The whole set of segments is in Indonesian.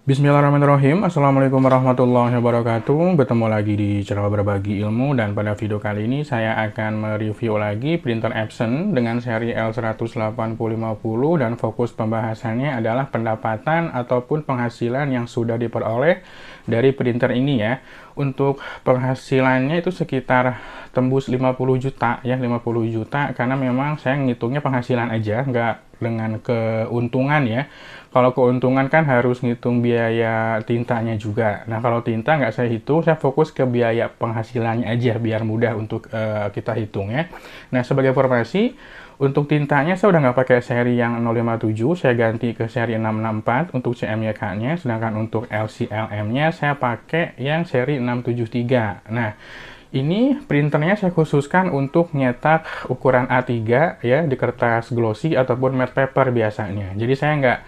Bismillahirrahmanirrahim. Assalamualaikum warahmatullahi wabarakatuh. Bertemu lagi di channel berbagi ilmu, dan pada video kali ini saya akan mereview lagi printer Epson dengan seri L18050, dan fokus pembahasannya adalah pendapatan ataupun penghasilan yang sudah diperoleh dari printer ini ya. Untuk penghasilannya itu sekitar tembus 50 juta ya, 50 juta, karena memang saya ngitungnya penghasilan aja, nggak dengan keuntungan ya. Kalau keuntungan kan harus ngitung biaya tintanya juga. Nah, kalau tinta nggak saya hitung, saya fokus ke biaya penghasilannya aja biar mudah untuk kita hitung ya. Nah, sebagai informasi, untuk tintanya saya udah nggak pakai seri yang 057, saya ganti ke seri 664 untuk CMYK-nya, sedangkan untuk LCLM-nya saya pakai yang seri 673. Nah, ini printernya saya khususkan untuk nyetak ukuran A3 ya, di kertas glossy ataupun matte paper biasanya. Jadi saya nggak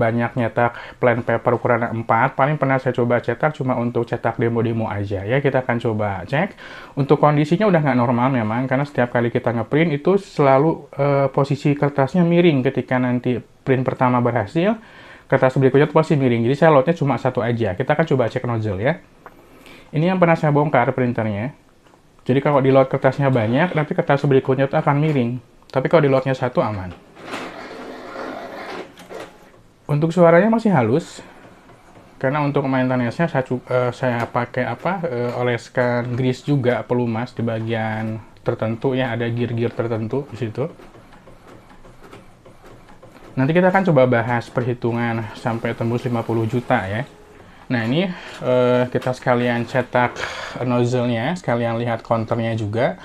banyak nyetak plain paper ukuran A4, paling pernah saya coba cetak cuma untuk cetak demo-demo aja ya. Kita akan coba cek. Untuk kondisinya udah nggak normal memang, karena setiap kali kita ngeprint itu selalu posisi kertasnya miring. Ketika nanti print pertama berhasil, kertas berikutnya itu pasti miring. Jadi saya loadnya cuma satu aja. Kita akan coba cek nozzle ya. Ini yang pernah saya bongkar printernya. Jadi kalau di load kertasnya banyak, nanti kertas berikutnya itu akan miring. Tapi kalau di loadnya satu, aman. Untuk suaranya masih halus, karena untuk maintenance-nya saya pakai oleskan grease juga, pelumas di bagian tertentu ya, ada gear-gear tertentu di situ. Nanti kita akan coba bahas perhitungan sampai tembus 50 juta ya. Nah, ini kita sekalian cetak nozzle-nya, sekalian lihat counternya juga.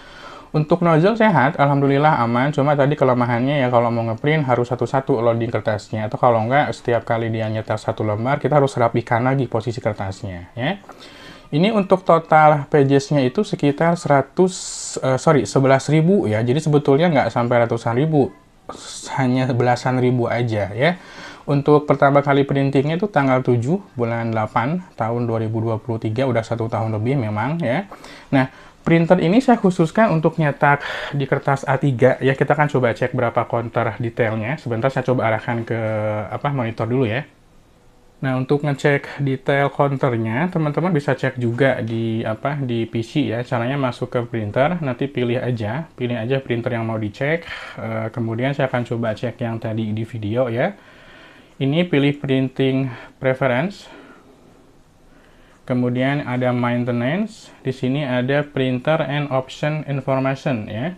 Untuk nozzle sehat, alhamdulillah aman. Cuma tadi kelemahannya ya, kalau mau ngeprint harus satu-satu loading kertasnya. Atau kalau enggak, setiap kali dia nyetak satu lembar, kita harus rapikan lagi posisi kertasnya ya. Ini untuk total pages-nya itu sekitar 11.000 ya. Jadi sebetulnya nggak sampai ratusan ribu, hanya belasan ribu aja ya. Untuk pertama kali printingnya itu tanggal 7 bulan 8 tahun 2023, udah 1 tahun lebih memang ya. Nah, printer ini saya khususkan untuk nyetak di kertas A3 ya. Kita akan coba cek berapa counter detailnya. Sebentar saya coba arahkan ke monitor dulu ya. Nah, untuk ngecek detail counternya, teman-teman bisa cek juga di PC ya. Caranya masuk ke printer, nanti pilih aja printer yang mau dicek. Kemudian saya akan coba cek yang tadi di video ya. Ini pilih printing preference, kemudian ada maintenance, di sini ada printer and option information ya.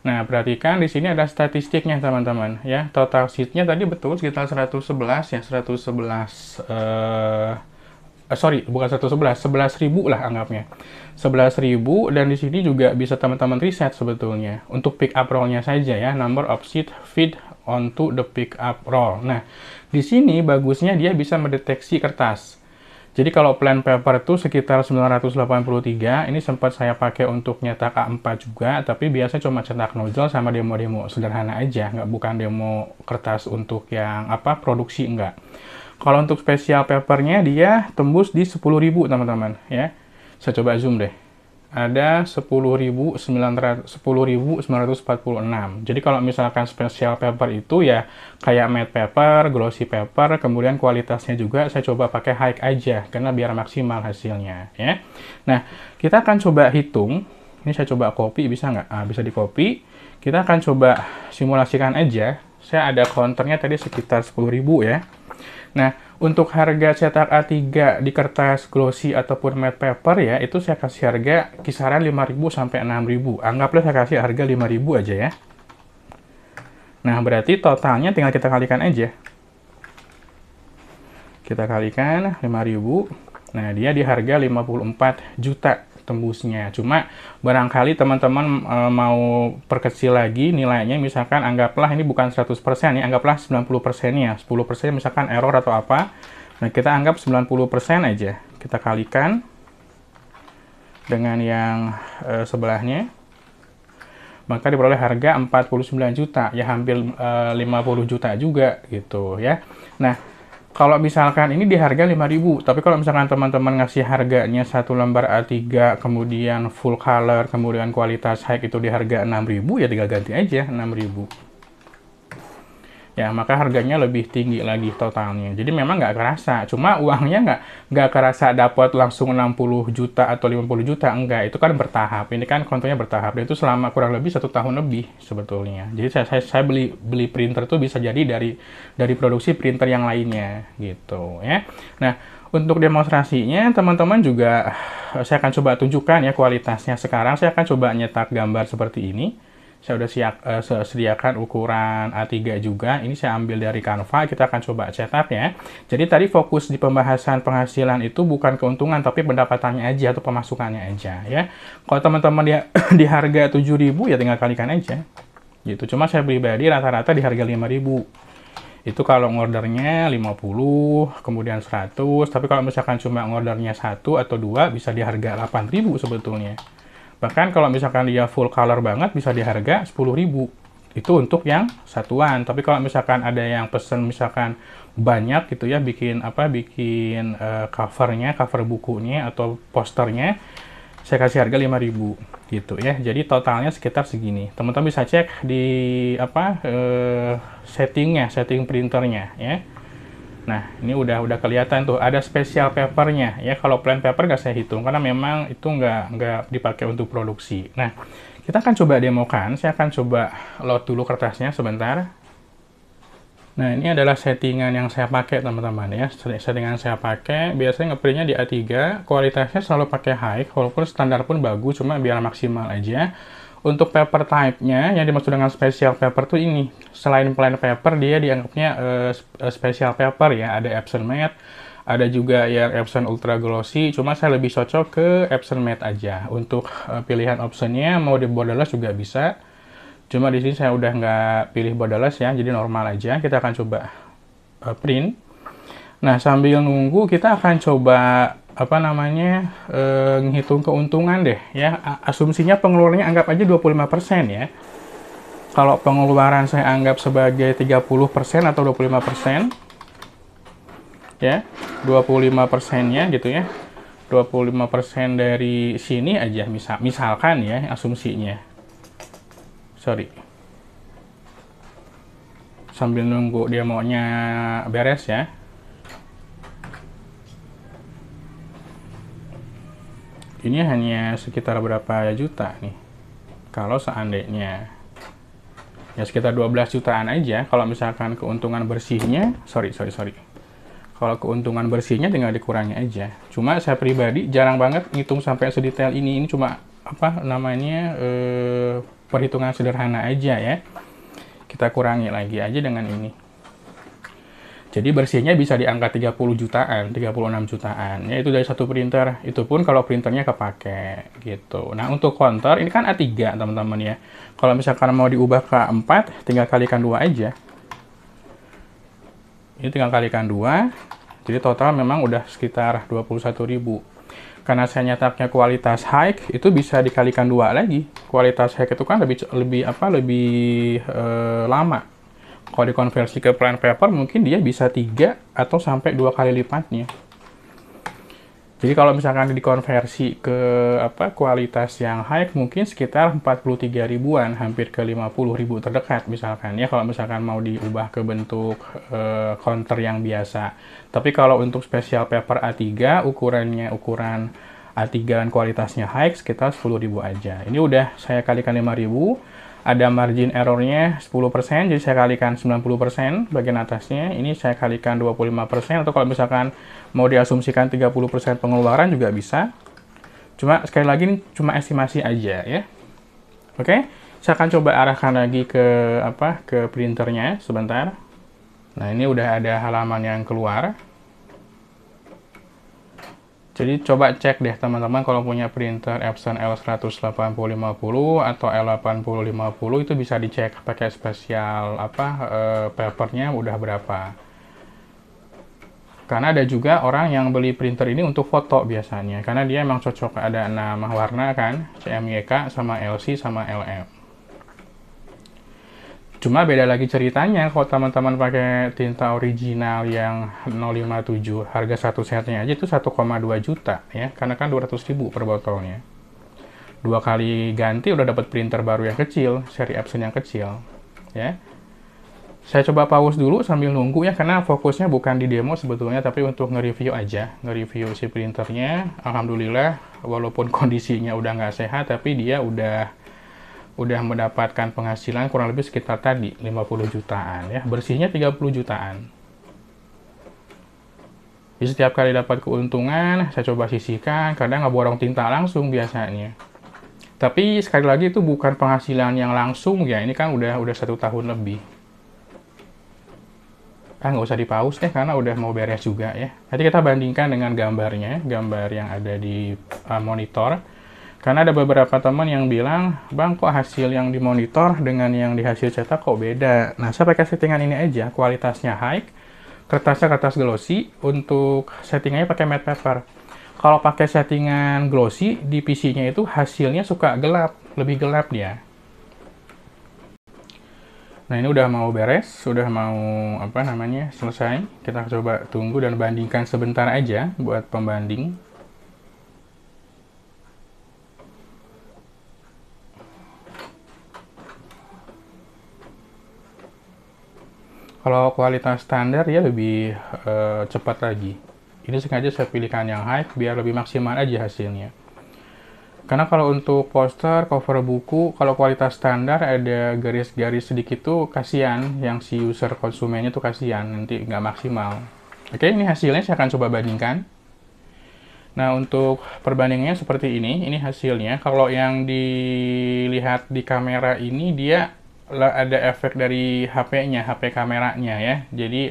Nah, perhatikan di sini ada statistiknya teman-teman ya. Total sheet-nya tadi betul sekitar 111 ya, 111 bukan 111, 11.000 lah anggapnya. 11.000, dan di sini juga bisa teman-teman reset sebetulnya. Untuk pick up roll-nya saja ya, number of sheet feed onto the pick up roll. Nah, di sini bagusnya dia bisa mendeteksi kertas. Jadi kalau plain paper itu sekitar 983, ini sempat saya pakai untuk nyetak A4 juga, tapi biasa cuma cetak nozzle sama demo-demo sederhana aja, bukan demo kertas untuk yang produksi, enggak. Kalau untuk special papernya dia tembus di 10.000 teman-teman ya. Saya coba zoom deh. Ada 10.946. Jadi kalau misalkan special paper itu ya kayak matte paper, glossy paper, kemudian kualitasnya juga saya coba pakai high aja karena biar maksimal hasilnya ya. Nah, kita akan coba hitung. Ini saya coba copy, bisa nggak? Bisa di copy. Kita akan coba simulasikan aja. Saya ada counternya tadi sekitar 10.000 ya. Nah, untuk harga cetak A3 di kertas glossy ataupun matte paper ya, itu saya kasih harga kisaran 5.000 sampai 6.000. Anggaplah saya kasih harga 5.000 aja ya. Nah, berarti totalnya tinggal kita kalikan aja. Kita kalikan 5.000. Nah, dia di harga 54 juta tembusnya. Cuma barangkali teman-teman mau perkecil lagi nilainya, misalkan anggaplah ini bukan 100% ya, anggaplah 90%-nya. 10% misalkan error atau apa. Nah, kita anggap 90% aja. Kita kalikan dengan yang sebelahnya. Maka diperoleh harga 49 juta, ya hampir 50 juta juga gitu ya. Nah, kalau misalkan ini di harga 5.000, tapi kalau misalkan teman-teman ngasih harganya satu lembar A3, kemudian full color, kemudian kualitas high itu di harga 6.000, ya tinggal ganti aja 6.000. ya maka harganya lebih tinggi lagi totalnya. Jadi memang nggak kerasa, cuma uangnya nggak kerasa dapat langsung 60 juta atau 50 juta, enggak, itu kan bertahap. Ini kan kontonya bertahap, dan itu selama kurang lebih 1 tahun lebih sebetulnya. Jadi saya beli printer tuh bisa jadi dari produksi printer yang lainnya gitu ya. Nah, untuk demonstrasinya teman-teman juga saya akan coba tunjukkan ya kualitasnya. Sekarang saya akan coba nyetak gambar seperti ini. Saya udah sediakan ukuran A3 juga. Ini saya ambil dari Canva, kita akan coba cetak ya. Jadi tadi fokus di pembahasan penghasilan itu bukan keuntungan, tapi pendapatannya aja atau pemasukannya aja ya. Kalau teman-teman dia di harga 7.000 ya tinggal kalikan aja. Gitu. Cuma saya pribadi rata-rata di harga 5.000. Itu kalau ngordernya 50, kemudian 100, tapi kalau misalkan cuma ngordernya 1 atau 2 bisa di harga 8.000 sebetulnya. Bahkan kalau misalkan dia full color banget bisa di harga 10.000. Itu untuk yang satuan. Tapi kalau misalkan ada yang pesen misalkan banyak gitu ya, bikin covernya, cover bukunya atau posternya, saya kasih harga 5.000 gitu ya. Jadi totalnya sekitar segini. Teman-teman bisa cek di setting printernya ya. Nah, ini udah kelihatan tuh, ada special papernya ya. Kalau plain paper nggak saya hitung, karena memang itu nggak dipakai untuk produksi. Nah, kita akan coba demokan. Saya akan coba load dulu kertasnya sebentar. Nah, ini adalah settingan yang saya pakai teman-teman ya. Settingan saya pakai, biasanya ngeprintnya di A3, kualitasnya selalu pakai high, walaupun standar pun bagus, cuma biar maksimal aja. Untuk paper type-nya, yang dimaksud dengan special paper tuh ini. Selain plain paper, dia dianggapnya special paper ya. Ada Epson Matte, ada juga yang Epson Ultra Glossy. Cuma saya lebih cocok ke Epson Matte aja. Untuk pilihan optionnya, mau di borderless juga bisa. Cuma di sini saya udah nggak pilih borderless ya, jadi normal aja. Kita akan coba print. Nah, sambil nunggu, kita akan coba ngitung keuntungan deh ya. Asumsinya pengeluarannya anggap aja 25% ya. Kalau pengeluaran saya anggap sebagai 30% atau 25% ya, 25%-nya gitu ya. 25% dari sini aja misalkan ya asumsinya. Sorry. Sambil nunggu dia maunya beres ya. Ini hanya sekitar berapa juta nih? Kalau seandainya ya sekitar 12 jutaan aja. Kalau misalkan keuntungan bersihnya, sorry. Kalau keuntungan bersihnya tinggal dikurangi aja. Cuma saya pribadi jarang banget ngitung sampai sedetail ini. Ini cuma perhitungan sederhana aja ya. Kita kurangi lagi aja dengan ini. Jadi bersihnya bisa di angka 30 jutaan, 36 jutaan. Ya itu dari satu printer. Itu pun kalau printernya kepake gitu. Nah, untuk counter ini kan A3, teman-teman ya. Kalau misalkan mau diubah ke A4, tinggal kalikan 2 aja. Ini tinggal kalikan 2. Jadi total memang udah sekitar 21.000. Karena saya nyetaknya kualitas high, itu bisa dikalikan 2 lagi. Kualitas high itu kan lebih lama. Kalau dikonversi ke plain paper mungkin dia bisa 3 atau sampai 2 kali lipatnya. Jadi kalau misalkan dikonversi ke kualitas yang high mungkin sekitar 43 ribuan, hampir ke 50 ribu terdekat misalkan ya, kalau misalkan mau diubah ke bentuk counter yang biasa. Tapi kalau untuk special paper A3 ukuran A3 dan kualitasnya high sekitar 10 ribu aja. Ini udah saya kalikan 5.000. Ada margin errornya 10%, jadi saya kalikan 90% bagian atasnya. Ini saya kalikan 25%, atau kalau misalkan mau diasumsikan 30% pengeluaran juga bisa. Cuma sekali lagi ini cuma estimasi aja ya. Oke, saya akan coba arahkan lagi ke printernya sebentar. Nah, ini udah ada halaman yang keluar. Jadi coba cek deh teman-teman, kalau punya printer Epson L18050 atau L8050 itu bisa dicek pakai spesial papernya udah berapa. Karena ada juga orang yang beli printer ini untuk foto biasanya, karena dia emang cocok, ada 6 warna kan, CMYK sama LC sama LM. Cuma beda lagi ceritanya kalau teman-teman pakai tinta original yang 057, harga satu setnya aja itu 1,2 juta ya, karena kan 200.000 per botolnya. 2 kali ganti udah dapat printer baru yang kecil, seri Epson yang kecil ya. Saya coba pause dulu sambil nunggu ya, karena fokusnya bukan di demo sebetulnya, tapi untuk nge-review aja, nge-review si printernya. Alhamdulillah, walaupun kondisinya udah nggak sehat, tapi dia udah mendapatkan penghasilan kurang lebih sekitar tadi 50 jutaan ya, bersihnya 30 jutaan. Jadi setiap kali dapat keuntungan, saya coba sisihkan, kadang nggak borong tinta langsung biasanya. Tapi sekali lagi itu bukan penghasilan yang langsung ya, ini kan udah 1 tahun lebih. Nggak usah di-pause deh, karena udah mau beres juga ya. Nanti kita bandingkan dengan gambarnya, gambar yang ada di monitor. Karena ada beberapa teman yang bilang, "Bang, kok hasil yang di monitor dengan yang di hasil cetak kok beda?" Nah, saya pakai settingan ini aja, kualitasnya high, kertasnya kertas glossy, untuk settingannya pakai matte paper. Kalau pakai settingan glossy, di PC-nya itu hasilnya suka gelap, lebih gelap dia. Nah, ini udah mau beres, sudah mau selesai. Kita coba tunggu dan bandingkan sebentar aja buat pembanding. Kalau kualitas standar ya lebih cepat lagi. Ini sengaja saya pilihkan yang high biar lebih maksimal aja hasilnya. Karena kalau untuk poster, cover buku, kalau kualitas standar ada garis-garis sedikit tuh kasihan, yang si user konsumennya tuh kasihan, nanti nggak maksimal. Oke, ini hasilnya saya akan coba bandingkan. Nah, untuk perbandingannya seperti ini hasilnya. Kalau yang dilihat di kamera ini, dia ada efek dari HP-nya, HP kameranya ya. Jadi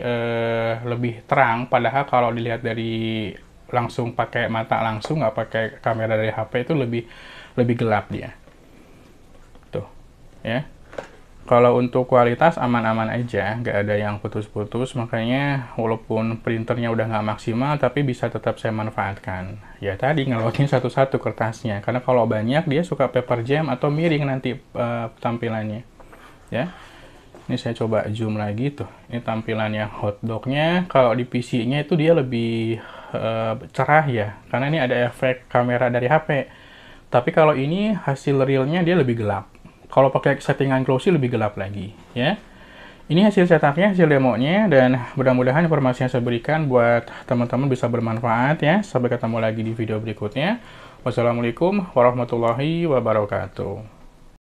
lebih terang, padahal kalau dilihat dari langsung pakai mata langsung, nggak pakai kamera dari HP, itu lebih gelap dia. Tuh, ya. Kalau untuk kualitas aman-aman aja, nggak ada yang putus-putus, makanya walaupun printernya udah nggak maksimal, tapi bisa tetap saya manfaatkan. Ya tadi, ngeloadnya satu-satu kertasnya, karena kalau banyak dia suka paper jam atau miring nanti tampilannya. Ya, ini saya coba zoom lagi tuh, ini tampilannya hotdognya. Kalau di PC-nya itu dia lebih cerah ya, karena ini ada efek kamera dari HP. Tapi kalau ini hasil realnya dia lebih gelap. Kalau pakai settingan glossy lebih gelap lagi ya. Ini hasil cetaknya, hasil demonya, dan mudah-mudahan informasi yang saya berikan buat teman-teman bisa bermanfaat ya. Sampai ketemu lagi di video berikutnya. Wassalamualaikum warahmatullahi wabarakatuh.